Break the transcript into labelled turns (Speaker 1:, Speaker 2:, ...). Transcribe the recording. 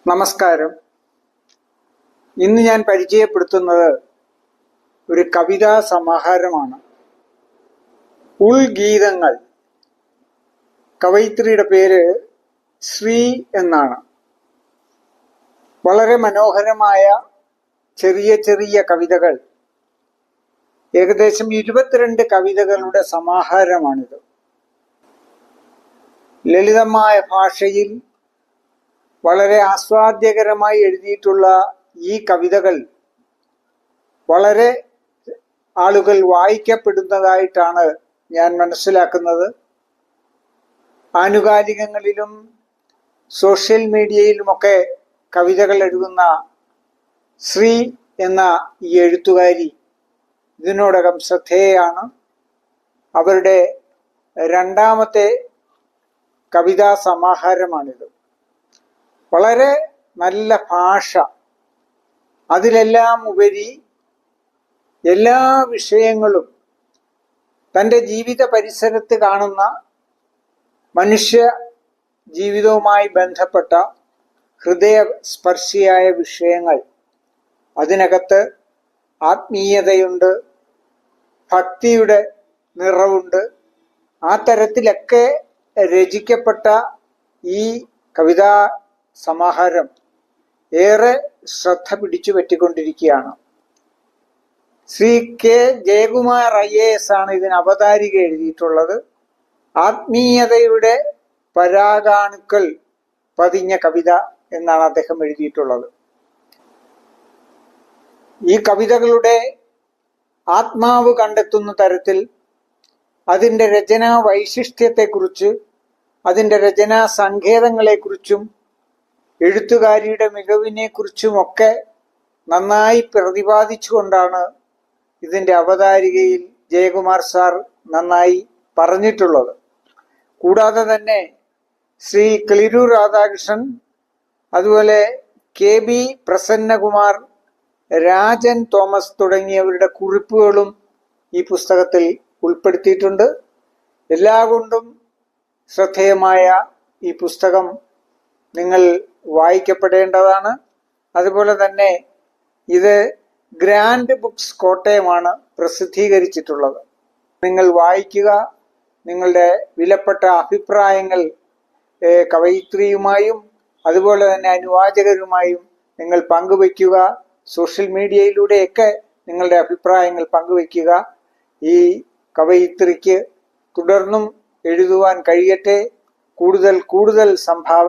Speaker 1: നമസ്കാരം. ഇന്ന് ഞാൻ പരിചയപ്പെടുത്തുന്നത് ഒരു കവിതാ സമാഹാരമാണ്. ഉൾഗീതങ്ങൾ. കവയിത്രിയുടെ പേര് ശ്രീ എന്നാണ്. വളരെ മനോഹരമായ ചെറിയ ചെറിയ കവിതകൾ, ഏകദേശം 22 കവിതകളുടെ സമാഹാരമാണിത്. ലളിതമായ ഭാഷയിൽ വളരെ ആസ്വാദ്യകരമായി എഴുതിയിട്ടുള്ള ഈ കവിതകൾ വളരെ ആളുകൾ വായിക്കപ്പെടുന്നതായിട്ടാണ് ഞാൻ മനസ്സിലാക്കുന്നത്. ആനുകാലികങ്ങളിലും സോഷ്യൽ മീഡിയയിലുമൊക്കെ കവിതകൾ എഴുതുന്ന ശ്രീ എന്ന ഈ എഴുത്തുകാരി ഇതിനോടകം ശ്രദ്ധേയയാണ്. അവരുടെ രണ്ടാമത്തെ കവിതാ സമാഹാരമാണിത്. വളരെ നല്ല ഭാഷ, അതിലെല്ലാം ഉപരി എല്ലാ വിഷയങ്ങളും തൻ്റെ ജീവിത പരിസരത്ത് കാണുന്ന മനുഷ്യ ജീവിതവുമായി ബന്ധപ്പെട്ട ഹൃദയസ്പർശിയായ വിഷയങ്ങൾ. അതിനകത്ത് ആത്മീയതയുണ്ട്, ഭക്തിയുടെ നിറവുണ്ട്. ആ തരത്തിലൊക്കെ രചിക്കപ്പെട്ട ഈ കവിതാ സമാഹാരം ഏറെ ശ്രദ്ധ പിടിച്ചു പറ്റിക്കൊണ്ടിരിക്കുകയാണ്. ശ്രീ കെ ജയകുമാർ IAS ആണ് ഇതിന് അവതാരിക എഴുതിയിട്ടുള്ളത്. ആത്മീയതയുടെ പരാഗാണുക്കൾ പതിഞ്ഞ കവിത എന്നാണ് അദ്ദേഹം എഴുതിയിട്ടുള്ളത്. ഈ കവിതകളുടെ ആത്മാവ് കണ്ടെത്തുന്ന തരത്തിൽ അതിൻ്റെ രചനാ വൈശിഷ്ട്യത്തെക്കുറിച്ച്, അതിൻ്റെ രചനാ സങ്കേതങ്ങളെക്കുറിച്ചും എഴുത്തുകാരിയുടെ മികവിനെക്കുറിച്ചുമൊക്കെ നന്നായി പ്രതിപാദിച്ചുകൊണ്ടാണ് ഇതിൻ്റെ അവതാരികയിൽ ജയകുമാർ സാർ നന്നായി പറഞ്ഞിട്ടുള്ളത്. കൂടാതെ തന്നെ ശ്രീ കിളിരൂർ രാധാകൃഷ്ണൻ, അതുപോലെ KB പ്രസന്നകുമാർ, രാജൻ തോമസ് തുടങ്ങിയവരുടെ കുറിപ്പുകളും ഈ പുസ്തകത്തിൽ ഉൾപ്പെടുത്തിയിട്ടുണ്ട്. എല്ലാകൊണ്ടും ശ്രദ്ധേയമായ ഈ പുസ്തകം നിങ്ങൾ വായിക്കപ്പെടേണ്ടതാണ്. അതുപോലെ തന്നെ ഇത് ഗ്രാൻഡ് ബുക്സ് കോട്ടയമാണ് പ്രസിദ്ധീകരിച്ചിട്ടുള്ളത്. നിങ്ങൾ വായിക്കുക. നിങ്ങളുടെ വിലപ്പെട്ട അഭിപ്രായങ്ങൾ കവയിത്രിയുമായും അതുപോലെ തന്നെ അനുവാചകരുമായും നിങ്ങൾ പങ്കുവയ്ക്കുക. സോഷ്യൽ മീഡിയയിലൂടെയൊക്കെ നിങ്ങളുടെ അഭിപ്രായങ്ങൾ പങ്കുവയ്ക്കുക. ഈ കവയിത്രിക്ക് തുടർന്നും എഴുതുവാൻ കഴിയട്ടെ. കൂടുതൽ സംഭാവന